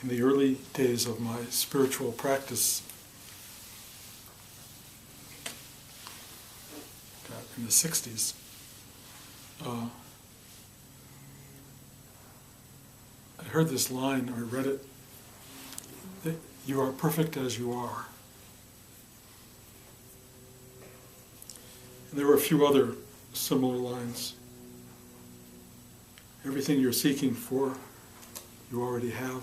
in the early days of my spiritual practice, in the 60s, I heard this line, or I read it, that you are perfect as you are. And there were a few other similar lines. Everything you're seeking for, you already have.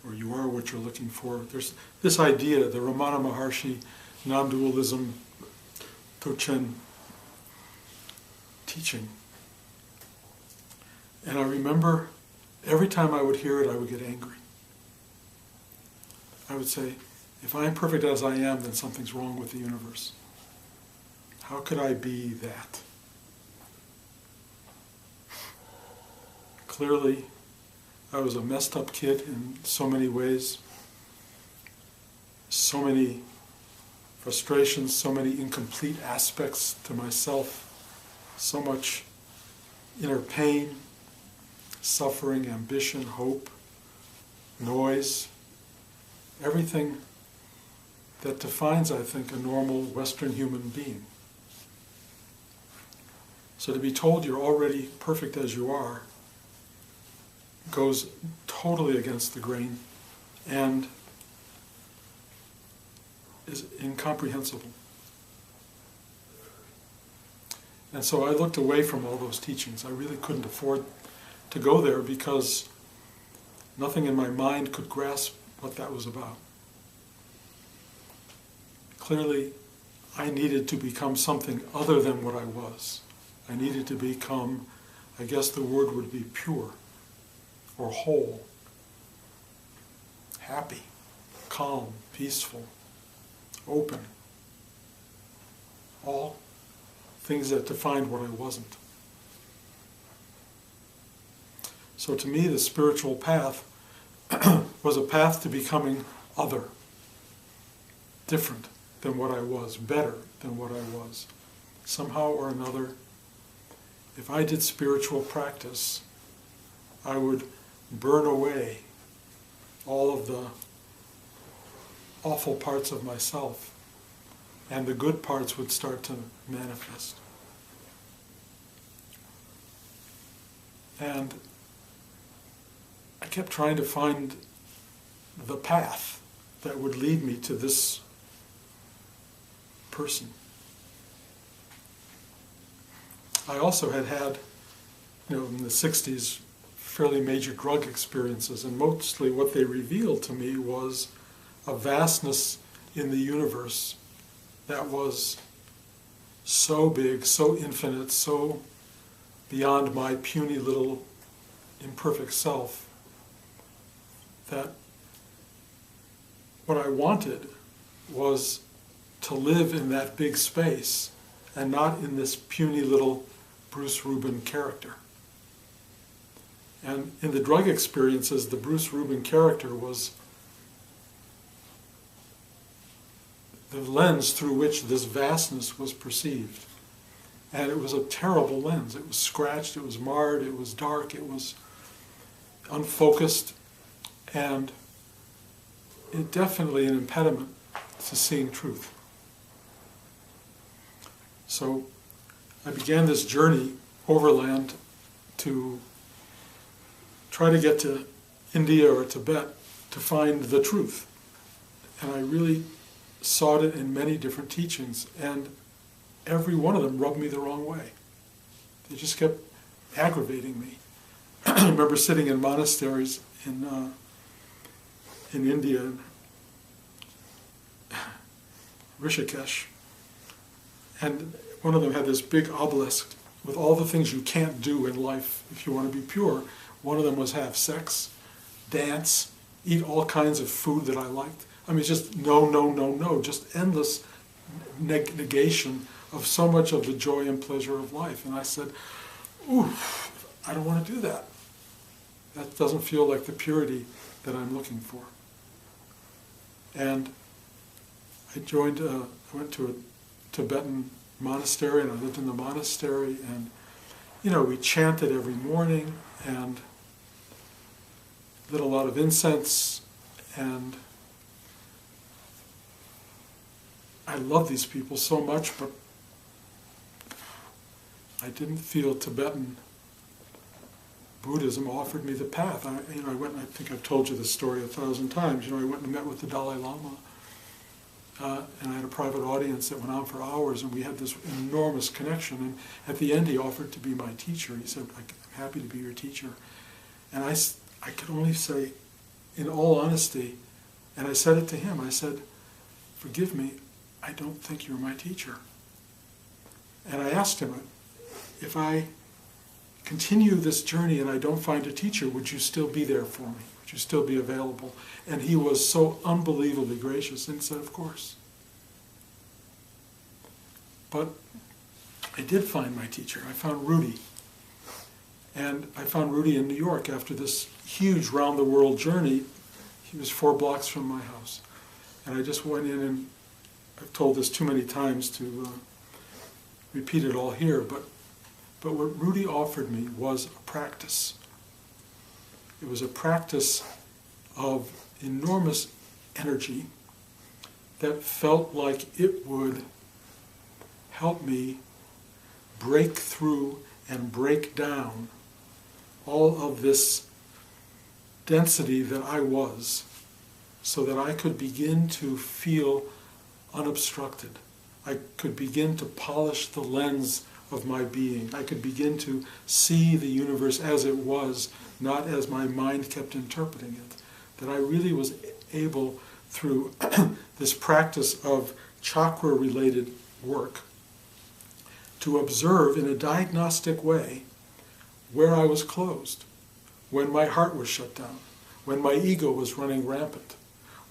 Or you are what you're looking for. There's this idea, the Ramana Maharshi non-dualism Tochen teaching. And I remember every time I would hear it, I would get angry. I would say, if I am perfect as I am, then something's wrong with the universe. How could I be that? Clearly, I was a messed up kid in so many ways, so many frustrations, so many incomplete aspects to myself, so much inner pain, suffering, ambition, hope, noise, everything that defines, I think, a normal Western human being. So to be told you're already perfect as you are goes totally against the grain and is incomprehensible. And so I looked away from all those teachings. I really couldn't afford to go there because nothing in my mind could grasp what that was about. Clearly, I needed to become something other than what I was. I needed to become, I guess the word would be pure, or whole, happy, calm, peaceful, open. All things that defined what I wasn't. So to me, the spiritual path was a path to becoming other, different than what I was, better than what I was. Somehow or another, if I did spiritual practice, I would burn away all of the awful parts of myself, and the good parts would start to manifest. And I kept trying to find the path that would lead me to this person. I also had, in the 60s, fairly major drug experiences, and mostly what they revealed to me was a vastness in the universe that was so big, so infinite, so beyond my puny little imperfect self, that what I wanted was to live in that big space and not in this puny little Bruce Rubin character. And in the drug experiences, the Bruce Rubin character was the lens through which this vastness was perceived. And it was a terrible lens. It was scratched, it was marred, it was dark, it was unfocused, and it definitely an impediment to seeing truth. So I began this journey overland to try to get to India or Tibet to find the truth. And I really sought it in many different teachings, and every one of them rubbed me the wrong way. They just kept aggravating me. I remember sitting in monasteries in India, Rishikesh, and one of them had this big obelisk with all the things you can't do in life if you want to be pure. One of them was have sex, dance, eat all kinds of food that I liked. I mean, just no, just endless negation of so much of the joy and pleasure of life. And I said, ooh, I don't want to do that. That doesn't feel like the purity that I'm looking for. And I went to a Tibetan monastery, and I lived in the monastery, and we chanted every morning and lit a lot of incense, and I love these people so much, but I didn't feel Tibetan Buddhism offered me the path. I went, I think I've told you this story 1,000 times. I went and met with the Dalai Lama, and I had a private audience that went on for hours, and we had this enormous connection. And at the end, he offered to be my teacher. He said, "I'm happy to be your teacher." And I could only say, in all honesty, and I said it to him, I said, "Forgive me, I don't think you're my teacher." And I asked him, if I continue this journey and I don't find a teacher, would you still be there for me? Would you still be available? And he was so unbelievably gracious and said, "Of course." But I did find my teacher. I found Rudy. And I found Rudy in New York after this huge round-the-world journey. He was 4 blocks from my house. And I just went in, and I've told this too many times to repeat it all here, but what Rudy offered me was a practice. It was a practice of enormous energy that felt like it would help me break through and break down all of this density that I was, so that I could begin to feel unobstructed. I could begin to polish the lens of my being. I could begin to see the universe as it was, not as my mind kept interpreting it. That I really was able, through this practice of chakra-related work, to observe in a diagnostic way where I was closed, when my heart was shut down, when my ego was running rampant,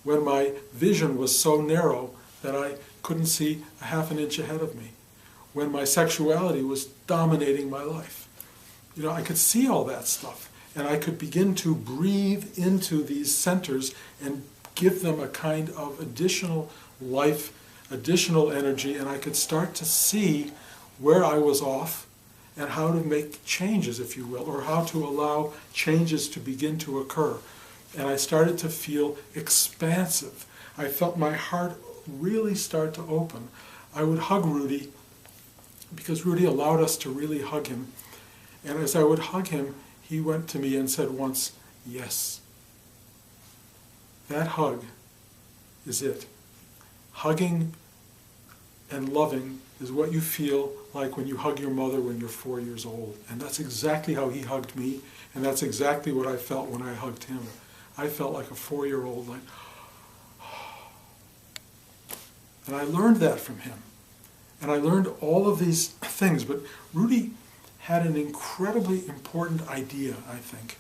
when my vision was so narrow that I couldn't see a half an inch ahead of me, when my sexuality was dominating my life. I could see all that stuff, and I could begin to breathe into these centers and give them a kind of additional life, additional energy, and I could start to see where I was off and how to make changes, if you will, or how to allow changes to begin to occur. And I started to feel expansive. I felt my heart really start to open. I would hug Rudy, because Rudy allowed us to really hug him. And as I would hug him, he went to me and said once, "Yes." That hug is it. Hugging and loving is what you feel like when you hug your mother when you're 4 years old. And that's exactly how he hugged me, and that's exactly what I felt when I hugged him. I felt like a 4-year-old, like, and I learned that from him. And I learned all of these things, but Rudy had an incredibly important idea, I think,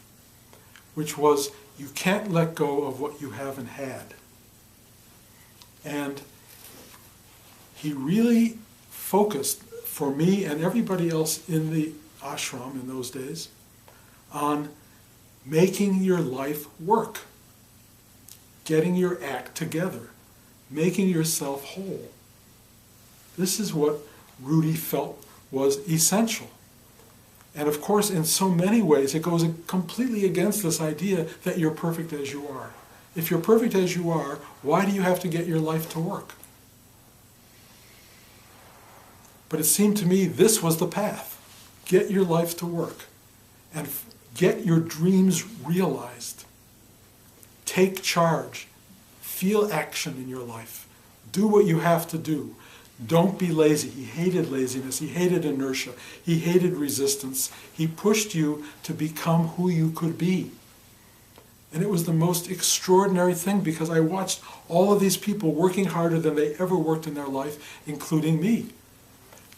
which was you can't let go of what you haven't had. And he really focused, for me and everybody else in the ashram in those days, on making your life work, getting your act together, making yourself whole. This is what Rudy felt was essential. And of course, in so many ways, it goes completely against this idea that you're perfect as you are. If you're perfect as you are, why do you have to get your life to work? But it seemed to me this was the path. Get your life to work and get your dreams realized. Take charge. Feel action in your life. Do what you have to do. Don't be lazy. He hated laziness. He hated inertia. He hated resistance. He pushed you to become who you could be. And it was the most extraordinary thing, because I watched all of these people working harder than they ever worked in their life, including me.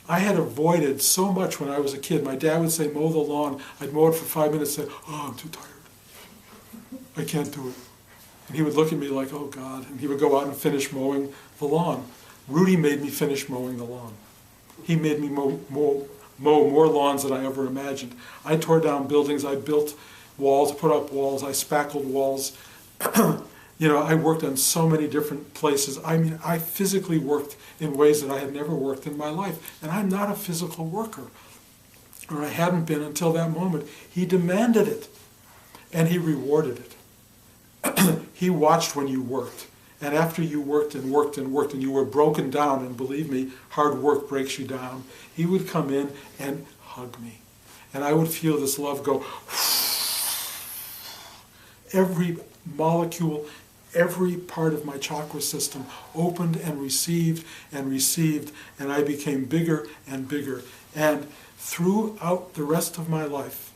I had avoided so much when I was a kid. My dad would say, mow the lawn. I'd mow it for 5 minutes and say, "Oh, I'm too tired. I can't do it." And he would look at me like, "Oh, God." And he would go out and finish mowing the lawn. Rudy made me finish mowing the lawn. He made me mow more lawns than I ever imagined. I tore down buildings. I built walls, put up walls. I spackled walls. I worked on so many different places. I mean, I physically worked in ways that I had never worked in my life. And I'm not a physical worker. or I hadn't been until that moment. He demanded it, and he rewarded it. He watched when you worked. And after you worked and worked and worked and you were broken down, and believe me, hard work breaks you down, he would come in and hug me. And I would feel this love go, every molecule, every part of my chakra system opened and received, and I became bigger and bigger. And throughout the rest of my life,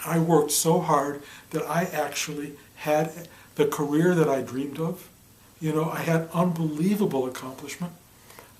I worked so hard that I actually had the career that I dreamed of. You know, I had unbelievable accomplishment.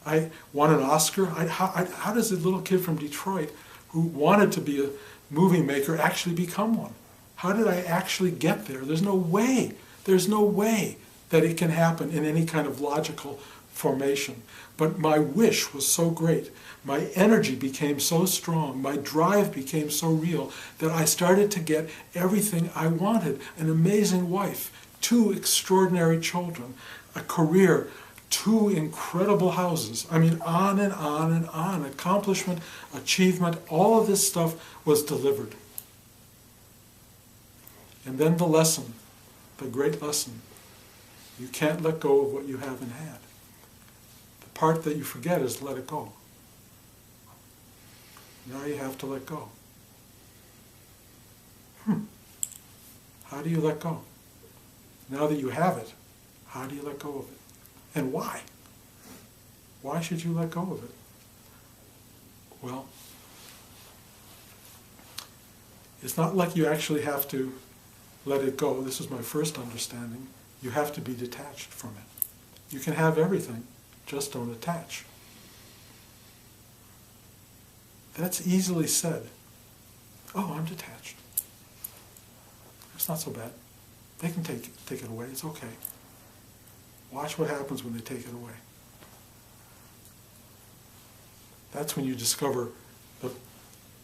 I won an Oscar. How does a little kid from Detroit who wanted to be a movie maker actually become one? How did I actually get there? There's no way. There's no way that it can happen in any kind of logical formation. But my wish was so great. My energy became so strong. My drive became so real that I started to get everything I wanted. An amazing wife, 2 extraordinary children, a career, 2 incredible houses. I mean, on and on and on. Accomplishment, achievement, all of this stuff was delivered. And then the lesson, the great lesson. You can't let go of what you haven't had. The part that you forget is let it go. Now you have to let go. How do you let go? Now that you have it, how do you let go of it? And why? Why should you let go of it? Well, it's not like you actually have to let it go. This is my first understanding. You have to be detached from it. You can have everything, just don't attach. That's easily said. Oh, I'm detached. It's not so bad. They can take it away. It's okay. Watch what happens when they take it away. That's when you discover the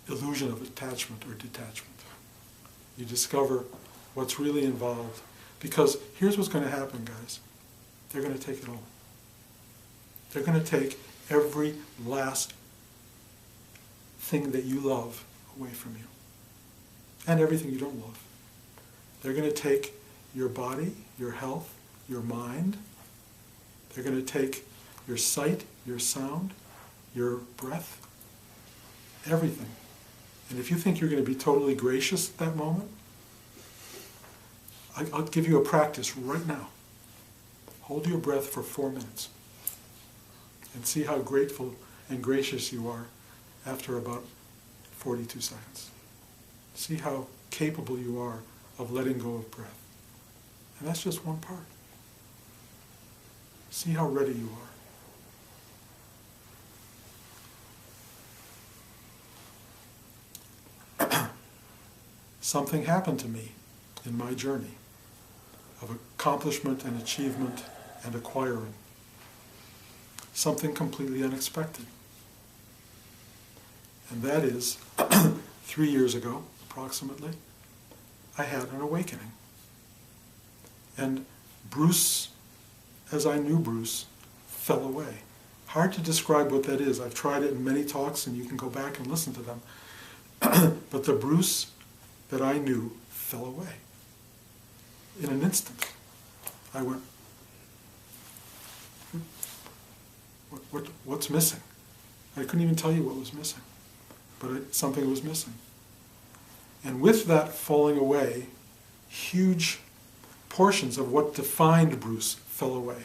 illusion of attachment or detachment. You discover what's really involved. Because here's what's going to happen, guys. They're going to take it all. They're going to take every last thing that you love away from you. And everything you don't love. They're going to take your body, your health, your mind. They're going to take your sight, your sound, your breath, everything. And if you think you're going to be totally gracious at that moment, I'll give you a practice right now. Hold your breath for 4 minutes and see how grateful and gracious you are after about 42 seconds. See how capable you are of letting go of breath. And that's just one part. See how ready you are. Something happened to me in my journey of accomplishment and achievement and acquiring. Something completely unexpected. And that is, 3 years ago, approximately, I had an awakening. And Bruce, as I knew Bruce, fell away. Hard to describe what that is. I've tried it in many talks, and you can go back and listen to them. But the Bruce that I knew fell away. In an instant, I went, what's missing? I couldn't even tell you what was missing, but something was missing. And with that falling away, huge portions of what defined Bruce fell away.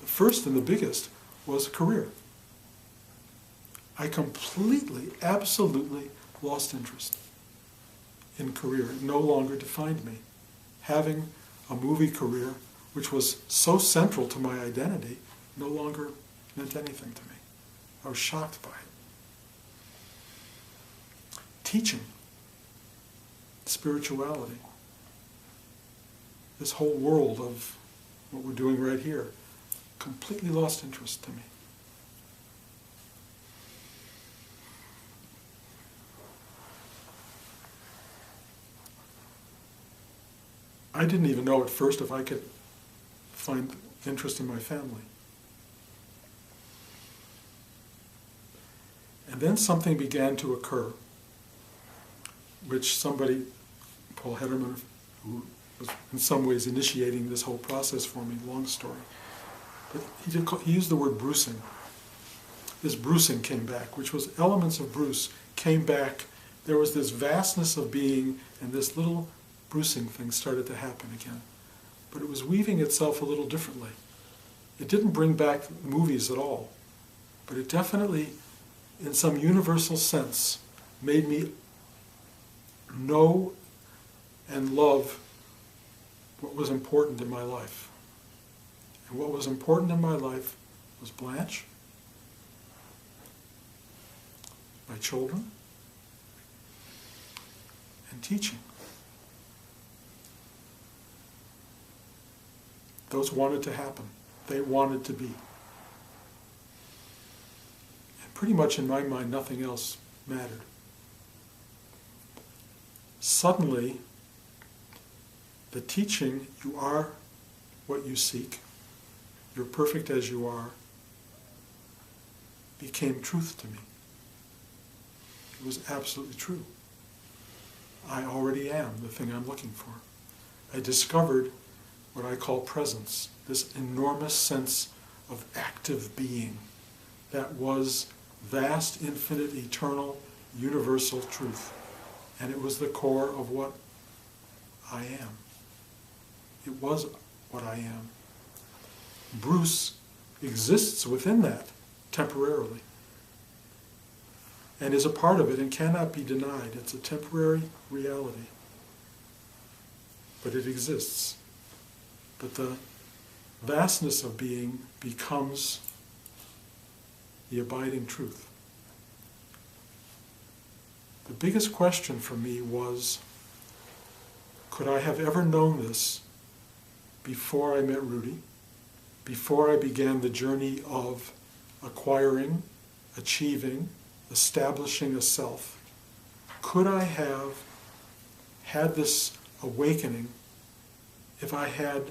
The first and the biggest was career. I completely, absolutely lost interest in career. It no longer defined me. Having a movie career, which was so central to my identity, no longer meant anything to me. I was shocked by it. Teaching, spirituality, this whole world of what we're doing right here, completely lost interest to me. I didn't even know at first if I could find interest in my family. And then something began to occur which somebody, Paul Hederman, who was in some ways initiating this whole process for me, long story, but he used the word bruising. This bruising came back, which was elements of Bruce came back. There was this vastness of being, and this little bruising thing started to happen again. But it was weaving itself a little differently. It didn't bring back movies at all, but it definitely, in some universal sense, made me know and love what was important in my life. And what was important in my life was Blanche, my children, and teaching. Those wanted to happen. They wanted to be. And pretty much in my mind, nothing else mattered. Suddenly, the teaching, you are what you seek, you're perfect as you are, became truth to me. It was absolutely true. I already am the thing I'm looking for. I discovered what I call presence, this enormous sense of active being that was vast, infinite, eternal, universal truth. And it was the core of what I am. It was what I am. Bruce exists within that temporarily and is a part of it and cannot be denied. It's a temporary reality. But it exists. But the vastness of being becomes the abiding truth. The biggest question for me was, could I have ever known this before I met Rudy, before I began the journey of acquiring, achieving, establishing a self? Could I have had this awakening if I had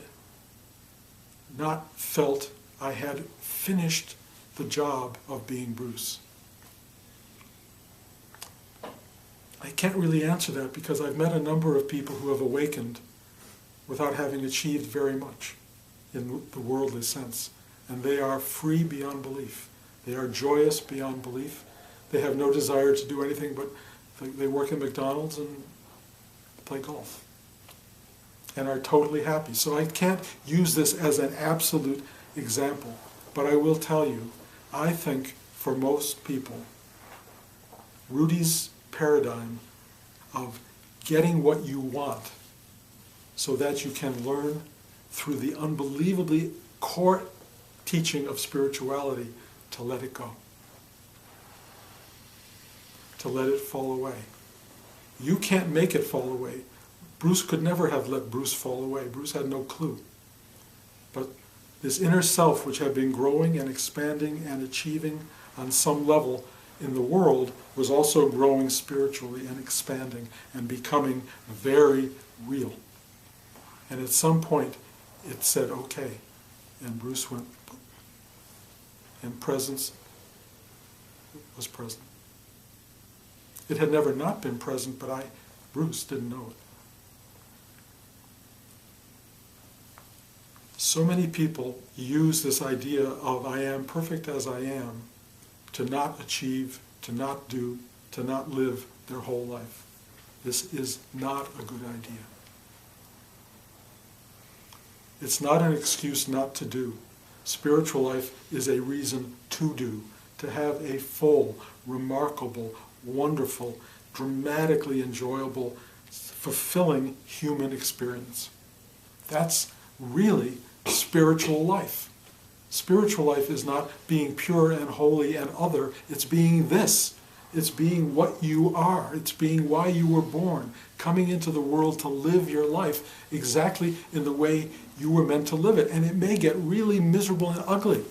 not felt I had finished the job of being Bruce? I can't really answer that because I've met a number of people who have awakened without having achieved very much in the worldly sense. And they are free beyond belief. They are joyous beyond belief. They have no desire to do anything but they work in McDonald's and play golf. And are totally happy. So I can't use this as an absolute example. But I will tell you, I think for most people, Rudy's paradigm of getting what you want so that you can learn through the unbelievably core teaching of spirituality to let it go, to let it fall away. You can't make it fall away. Bruce could never have let Bruce fall away. Bruce had no clue. But this inner self, which had been growing and expanding and achieving on some level in the world, was also growing spiritually and expanding and becoming very real. And at some point, it said, okay. And Bruce went, and presence was present. It had never not been present, but Bruce, didn't know it. So many people use this idea of I am perfect as I am to not achieve, to not do, to not live their whole life. This is not a good idea. It's not an excuse not to do. Spiritual life is a reason to do, to have a full, remarkable, wonderful, dramatically enjoyable, fulfilling human experience. That's really spiritual life. Spiritual life is not being pure and holy and other. It's being this. It's being what you are. It's being why you were born, coming into the world to live your life exactly in the way you were meant to live it. And it may get really miserable and ugly.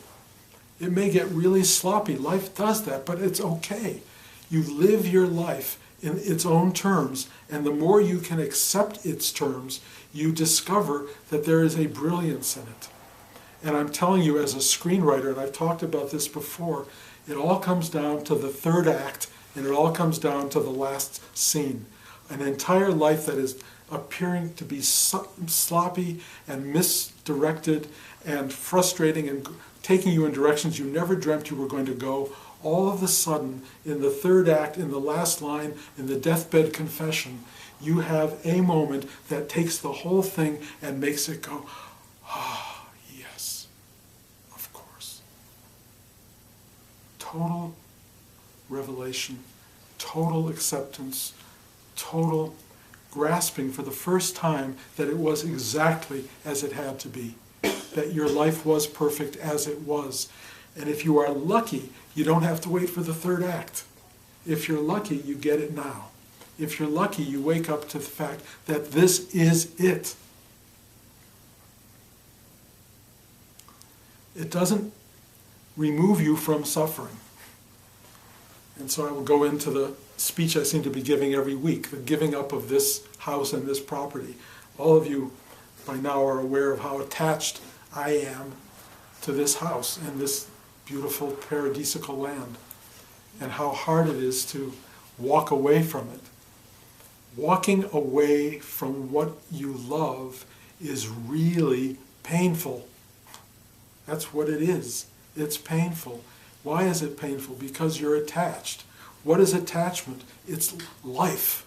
It may get really sloppy. Life does that, but it's okay. You live your life in its own terms, and the more you can accept its terms, you discover that there is a brilliance in it. And I'm telling you, as a screenwriter, and I've talked about this before, it all comes down to the third act, and it all comes down to the last scene. an entire life that is appearing to be sloppy and misdirected and frustrating and taking you in directions you never dreamt you were going to go, all of a sudden, in the third act, in the last line, in the deathbed confession, you have a moment that takes the whole thing and makes it go, ah, yes, of course. Total revelation, total acceptance, total grasping for the first time that it was exactly as it had to be, that your life was perfect as it was. And if you are lucky, you don't have to wait for the third act. If you're lucky, you get it now. If you're lucky, you wake up to the fact that this is it. It doesn't remove you from suffering. And so I will go into the speech I seem to be giving every week, the giving up of this house and this property. All of you by now are aware of how attached I am to this house and this beautiful paradisical land, and how hard it is to walk away from it. Walking away from what you love is really painful. That's what it is. It's painful. Why is it painful? Because you're attached. What is attachment? It's life.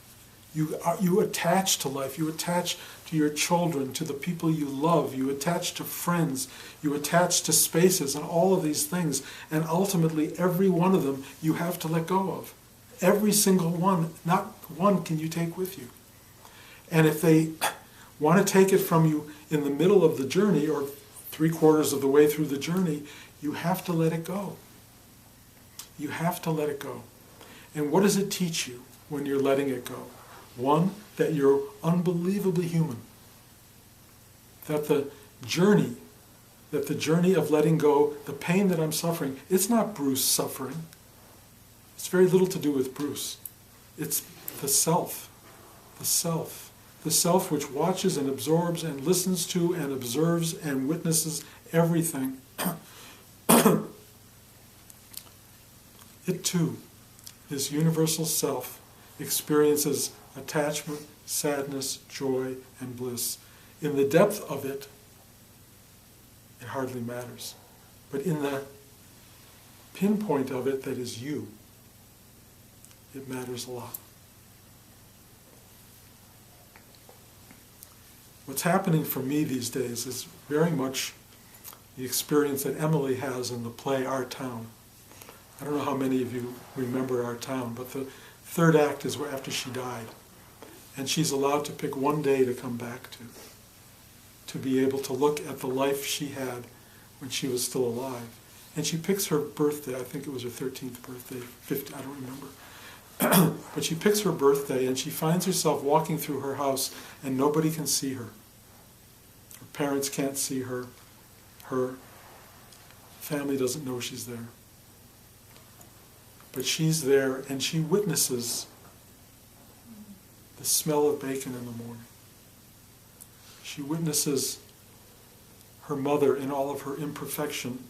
You attach to life. You attach to your children, to the people you love. You attach to friends. You attach to spaces and all of these things. And ultimately, every one of them you have to let go of. Every single one. Not one can you take with you. And if they want to take it from you in the middle of the journey or 3/4 of the way through the journey, you have to let it go. You have to let it go. And what does it teach you when you're letting it go? One, that you're unbelievably human. That the journey of letting go, the pain that I'm suffering, it's not Bruce suffering. It's very little to do with Bruce. It's the self. The self. The self which watches and absorbs and listens to and observes and witnesses everything. It too, this universal self, experiences attachment, sadness, joy, and bliss. In the depth of it, it hardly matters. But in the pinpoint of it that is you, it matters a lot. What's happening for me these days is very much the experience that Emily has in the play Our Town. I don't know how many of you remember Our Town, but the third act is after she died. And she's allowed to pick one day to come back to be able to look at the life she had when she was still alive. And she picks her birthday, I think it was her 13th birthday, 50, I don't remember. But she picks her birthday and she finds herself walking through her house and nobody can see her. Her parents can't see her. Her family doesn't know she's there. But she's there and she witnesses the smell of bacon in the morning. She witnesses her mother in all of her imperfection.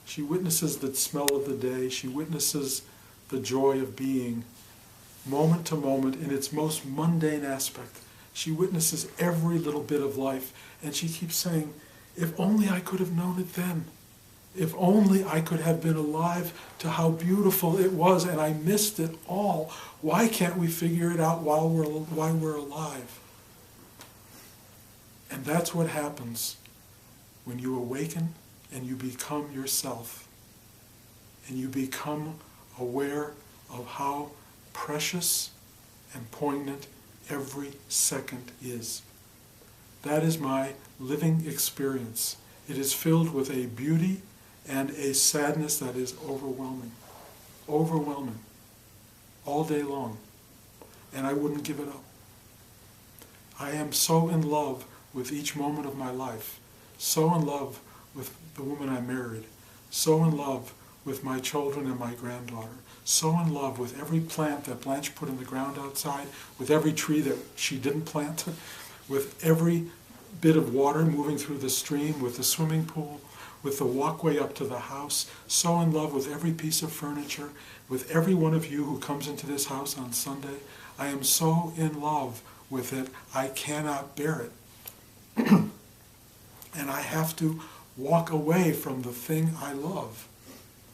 She witnesses the smell of the day. She witnesses the joy of being, moment to moment, in its most mundane aspect. She witnesses every little bit of life, and she keeps saying, if only I could have known it then. If only I could have been alive to how beautiful it was, and I missed it all. Why can't we figure it out while we're alive? And that's what happens when you awaken and you become yourself. And you become aware of how precious and poignant every second is. That is my living experience. It is filled with a beauty and a sadness that is overwhelming. Overwhelming. All day long. And I wouldn't give it up. I am so in love with each moment of my life. So in love with the woman I married. So in love with my children and my granddaughter. So in love with every plant that Blanche put in the ground outside, with every tree that she didn't plant, with every bit of water moving through the stream, with the swimming pool, with the walkway up to the house, so in love with every piece of furniture, with every one of you who comes into this house on Sunday. I am so in love with it, I cannot bear it. And I have to walk away from the thing I love.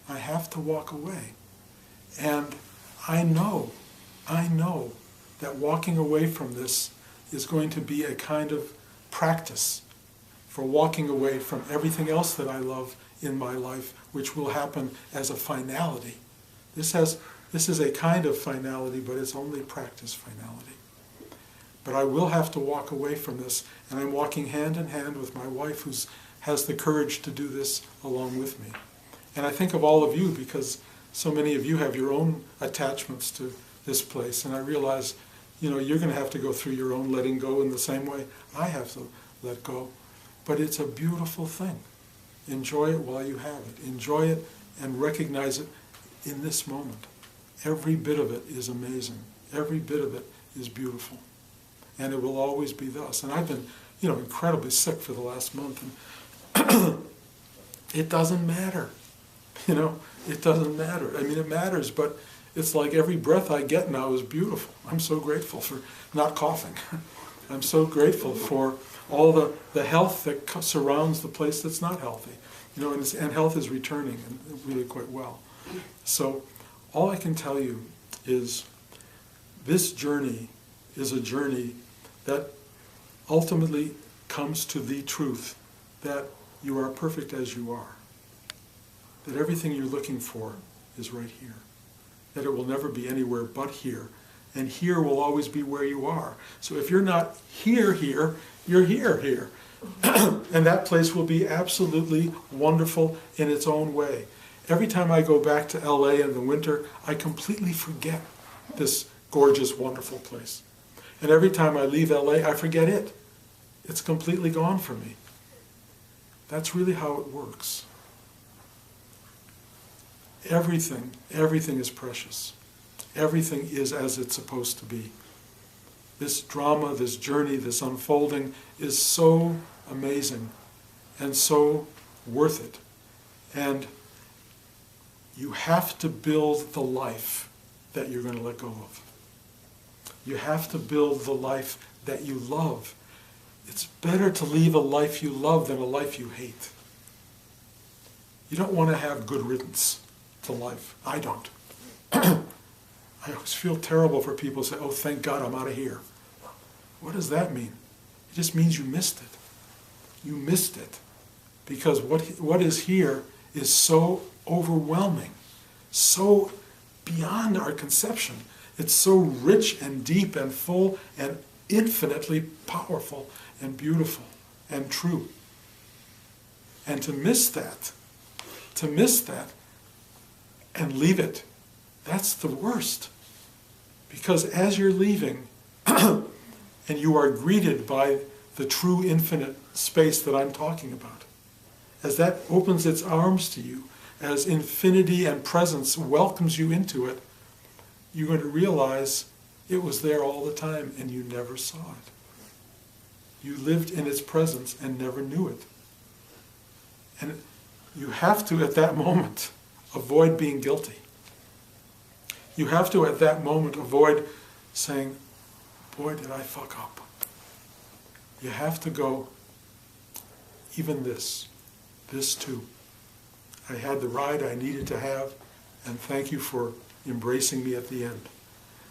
I have to walk away. And I know that walking away from this is going to be a kind of practice for walking away from everything else that I love in my life, which will happen as a finality. This is a kind of finality, but it's only practice finality. But I will have to walk away from this, and I'm walking hand in hand with my wife, who has the courage to do this along with me. And I think of all of you, because so many of you have your own attachments to this place, and I realize, you're going to have to go through your own letting go in the same way I have to let go. But it's a beautiful thing. Enjoy it while you have it. Enjoy it and recognize it in this moment. Every bit of it is amazing. Every bit of it is beautiful. And it will always be thus. And I've been, incredibly sick for the last month. And it doesn't matter. It doesn't matter. I mean, it matters, but it's like every breath I get now is beautiful. I'm so grateful for not coughing. I'm so grateful for all the health that surrounds the place that's not healthy. And health is returning and really quite well. So all I can tell you is this journey is a journey that ultimately comes to the truth that you are perfect as you are. That everything you're looking for is right here. That it will never be anywhere but here. And here will always be where you are. So if you're not here, you're here. And that place will be absolutely wonderful in its own way. Every time I go back to LA in the winter, I completely forget this gorgeous, wonderful place. And every time I leave LA, I forget it. It's completely gone from me. That's really how it works. Everything is precious. Everything is as it's supposed to be. This drama, this journey, this unfolding is so amazing and so worth it. And you have to build the life that you're going to let go of. You have to build the life that you love. It's better to leave a life you love than a life you hate. You don't want to have good riddance to life. I don't. I always feel terrible for people who say, oh, thank God I'm out of here. What does that mean? It just means you missed it. You missed it. Because what is here is so overwhelming, so beyond our conception. It's so rich and deep and full and infinitely powerful and beautiful and true. And to miss that and leave it, that's the worst. Because as you're leaving, and you are greeted by the true infinite space that I'm talking about, as that opens its arms to you, as infinity and presence welcomes you into it, you're going to realize it was there all the time and you never saw it. You lived in its presence and never knew it. And you have to, at that moment, avoid being guilty. You have to, at that moment, avoid saying, boy, did I fuck up. You have to go, even this too. I had the ride I needed to have, and thank you for embracing me at the end.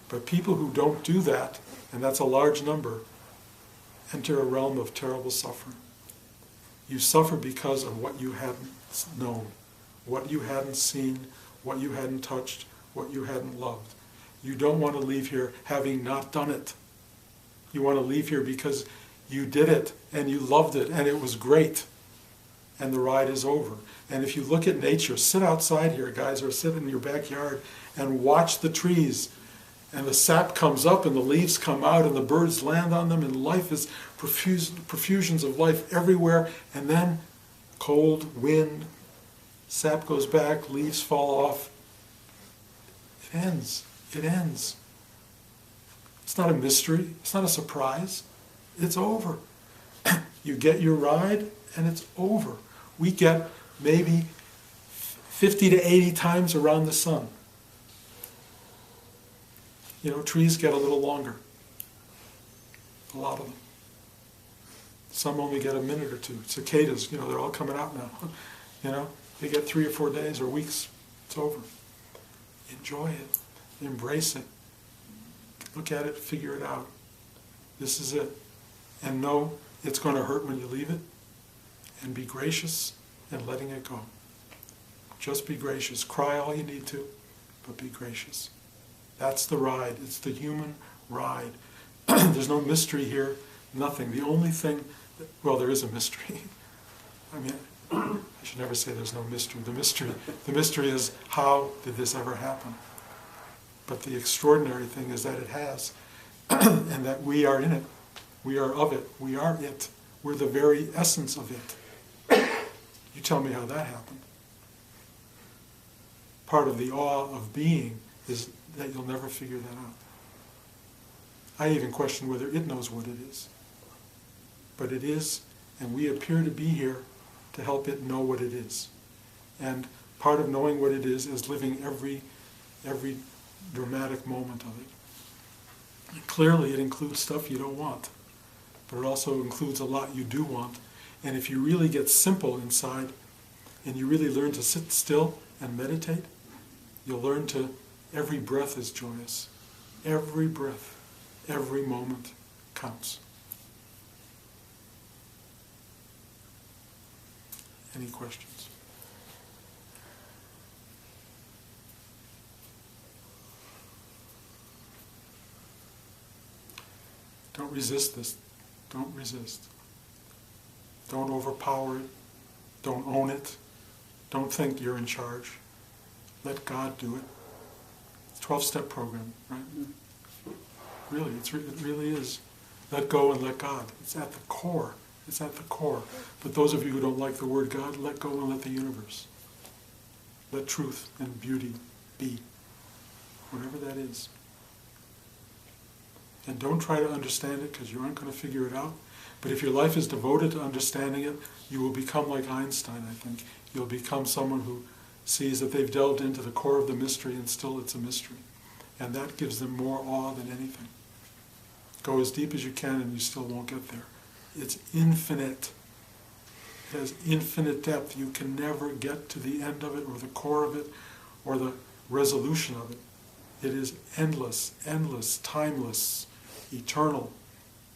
But people who don't do that, and that's a large number, enter a realm of terrible suffering. You suffer because of what you hadn't known, what you hadn't seen, what you hadn't touched, what you hadn't loved. You don't want to leave here having not done it. You want to leave here because you did it, and you loved it, and it was great. And the ride is over. And if you look at nature, sit outside here, guys, or sit in your backyard and watch the trees. And the sap comes up and the leaves come out and the birds land on them and life is profusions of life everywhere. And then cold, wind, sap goes back, leaves fall off. It ends. It ends. It's not a mystery. It's not a surprise. It's over. You get your ride and it's over. We get maybe 50 to 80 times around the sun. Trees get a little longer. A lot of them. Some only get a minute or two. Cicadas, they're all coming out now. They get 3 or 4 days or weeks. It's over. Enjoy it. Embrace it. Look at it, figure it out. This is it. And know it's going to hurt when you leave it. And be gracious in letting it go. Just be gracious. Cry all you need to, but be gracious. That's the ride. It's the human ride. There's no mystery here, nothing. The only thing, there is a mystery. I should never say there's no mystery. The mystery is, how did this ever happen? But the extraordinary thing is that it has, and that we are in it. We are of it. We are it. We're the very essence of it. You tell me how that happened. Part of the awe of being is that you'll never figure that out. I even question whether it knows what it is. But it is, and we appear to be here to help it know what it is. And part of knowing what it is living every dramatic moment of it. And clearly it includes stuff you don't want, but it also includes a lot you do want. And if you really get simple inside, and you really learn to sit still and meditate, you'll learn to, every breath is joyous. Every breath, every moment counts. Any questions? Don't resist this. Don't resist. Don't overpower it. Don't own it. Don't think you're in charge. Let God do it. It's a 12-step program, right? Really, it really is. Let go and let God. It's at the core. It's at the core. But those of you who don't like the word God, let go and let the universe. Let truth and beauty be. Whatever that is. And don't try to understand it, because you aren't going to figure it out. But if your life is devoted to understanding it, you will become like Einstein, I think. You'll become someone who sees that they've delved into the core of the mystery, and still it's a mystery. And that gives them more awe than anything. Go as deep as you can and you still won't get there. It's infinite. It has infinite depth. You can never get to the end of it, or the core of it, or the resolution of it. It is endless, timeless, eternal.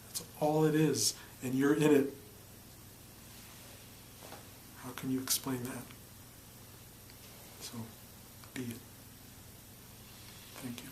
That's all it is, and you're in it. How can you explain that? So, be it. Thank you.